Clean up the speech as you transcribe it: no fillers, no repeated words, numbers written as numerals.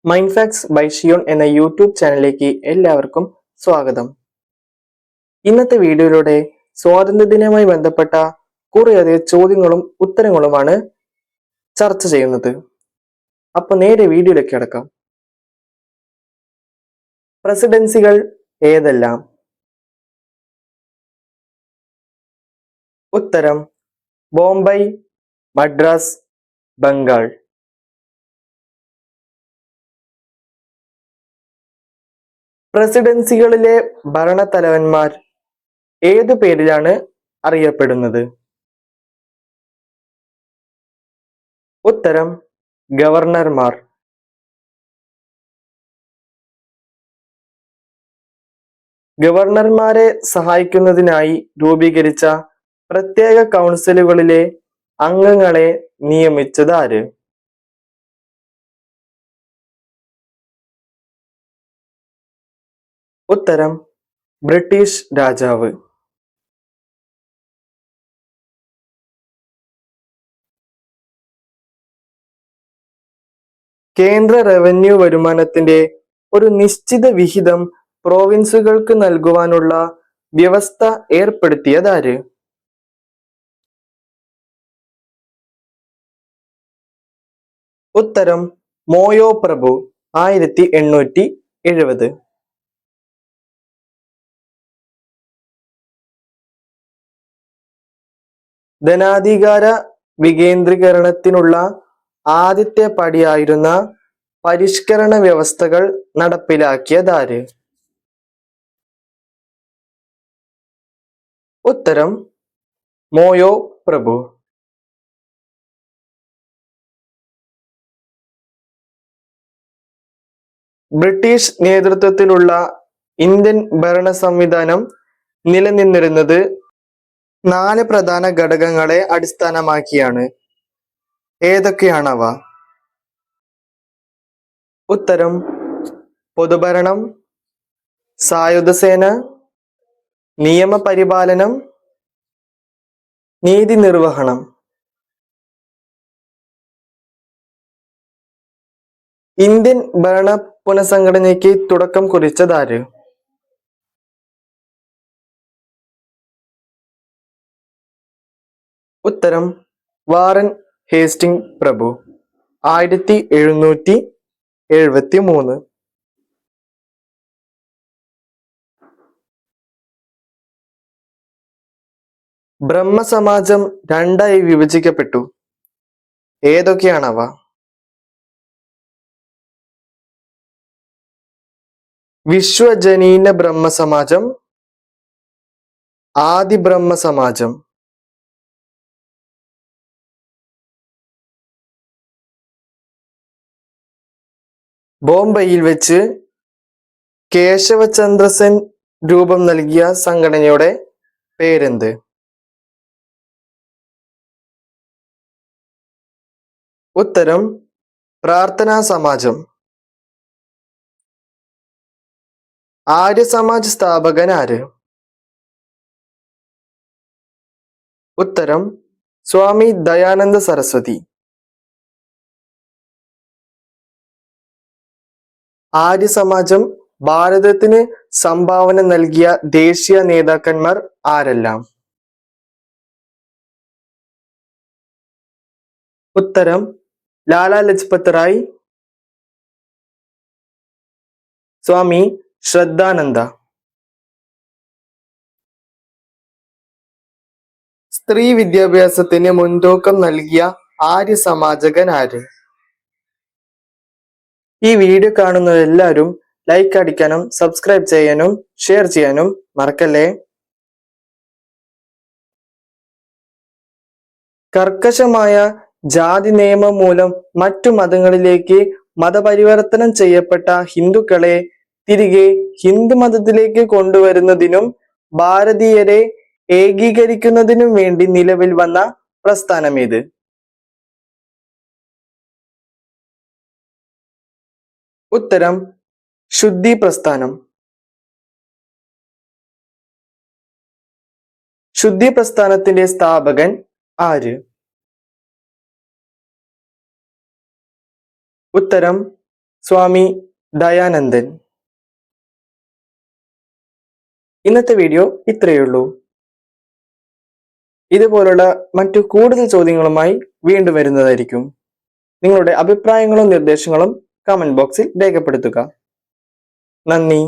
Mind facts by Shiyon എന്ന YouTube ചാനലിലേക്ക് എല്ലാവർക്കും സ്വാഗതം. ഇന്നത്തെ വീഡിയോയിലൂടെ സ്വാതന്ത്ര്യദിനവുമായി ബന്ധപ്പെട്ട കുറേയധികം ചോദ്യങ്ങളും ഉത്തരങ്ങളുമാണ് ചർച്ച ചെയ്യുന്നത്. അപ്പൊ നേരെ വീഡിയോയിലേക്ക് കടക്കാം. പ്രസിഡൻസികൾ ഏതെല്ലാം? ഉത്തരം ബോംബെ, മദ്രാസ്, ബംഗാൾ. പ്രസിഡൻസികളിലെ ഭരണത്തലവന്മാർ ഏതു പേരിലാണ് അറിയപ്പെടുന്നത്? ഉത്തരം ഗവർണർമാർ. ഗവർണർമാരെ സഹായിക്കുന്നതിനായി രൂപീകരിച്ച പ്രത്യേക കൗൺസിലുകളിലെ അംഗങ്ങളെ നിയമിച്ചത് ആര്? ഉത്തരം ബ്രിട്ടീഷ് രാജാവ്. കേന്ദ്ര റവന്യൂ വരുമാനത്തിന്റെ ഒരു നിശ്ചിത വിഹിതം പ്രോവിൻസുകൾക്ക് നൽകുവാനുള്ള വ്യവസ്ഥ ഏർപ്പെടുത്തിയതാര്? ഉത്തരം മോയോ പ്രഭു 1870. ധനാധികാര വികേന്ദ്രീകരണത്തിനുള്ള ആദ്യത്തെ പടിയായിരുന്ന പരിഷ്കരണ വ്യവസ്ഥകൾ നടപ്പിലാക്കിയതാര്? ഉത്തരം മോയോ പ്രഭു. ബ്രിട്ടീഷ് നേതൃത്വത്തിലുള്ള ഇന്ത്യൻ ഭരണ സംവിധാനം നിലനിന്നിരുന്നത് 4 പ്രധാന ഘടകങ്ങളെ അടിസ്ഥാനമാക്കിയാണ്. ഏതൊക്കെയാണവ? ഉത്തരം പൊതുഭരണം, സായുധസേന, നിയമപരിപാലനം, നീതി നിർവഹണം. ഇന്ത്യൻ ഭരണ പുനഃസംഘടനയ്ക്ക് തുടക്കം കുറിച്ചതാര്? ഉത്തരം വാറൻ ഹേസ്റ്റിംഗ് പ്രഭു 1773. ബ്രഹ്മസമാജം 2ആയി വിഭജിക്കപ്പെട്ടു. ഏതൊക്കെയാണവ? വിശ്വജനീന ബ്രഹ്മസമാജം, ആദി ബ്രഹ്മസമാജം. ബോംബെയിൽ വെച്ച് കേശവചന്ദ്ര സെൻ രൂപം നൽകിയ സംഘടനയുടെ പേരെന്ത്? ഉത്തരം പ്രാർത്ഥനാ സമാജം. ആര്യ സമാജ് സ്ഥാപകൻ ആര്? ഉത്തരം സ്വാമി ദയാനന്ദ സരസ്വതി. ആര്യ സമാജം ഭാരതത്തിന് സംഭാവന നൽകിയ ദേശീയ നേതാക്കന്മാർ ആരെല്ലാം? ഉത്തരം ലാലാ ലജ്പത് റായ്, സ്വാമി ശ്രദ്ധാനന്ദ. സ്ത്രീ വിദ്യാഭ്യാസത്തിന് മുൻതൂക്കം നൽകിയ ആര്യ സമാജകൻ ആര്? ഈ വീഡിയോ കാണുന്ന എല്ലാവരും ലൈക്ക് അടിക്കാനും സബ്സ്ക്രൈബ് ചെയ്യാനും ഷെയർ ചെയ്യാനും മറക്കല്ലേ. കർക്കശമായ ജാതി നിയമം മൂലം മറ്റു മതങ്ങളിലേക്ക് മതപരിവർത്തനം ചെയ്യപ്പെട്ട ഹിന്ദുക്കളെ തിരികെ ഹിന്ദു മതത്തിലേക്ക് കൊണ്ടുവരുന്നതിനും ഭാരതീയരെ ഏകീകരിക്കുന്നതിനും വേണ്ടി നിലവിൽ വന്ന പ്രസ്ഥാനമേത്? ഉത്തരം ശുദ്ധി പ്രസ്ഥാനം. ശുദ്ധി പ്രസ്ഥാനത്തിന്റെ സ്ഥാപകൻ ആര്? ഉത്തരം സ്വാമി ദയാനന്ദൻ. ഇന്നത്തെ വീഡിയോ ഇത്രയേ ഉള്ളൂ. ഇതുപോലുള്ള മറ്റു കൂടുതൽ ചോദ്യങ്ങളുമായി വീണ്ടും വരുന്നതായിരിക്കും. നിങ്ങളുടെ അഭിപ്രായങ്ങളും നിർദ്ദേശങ്ങളും കമന്റ് ബോക്സിൽ രേഖപ്പെടുത്തുക. നന്ദി.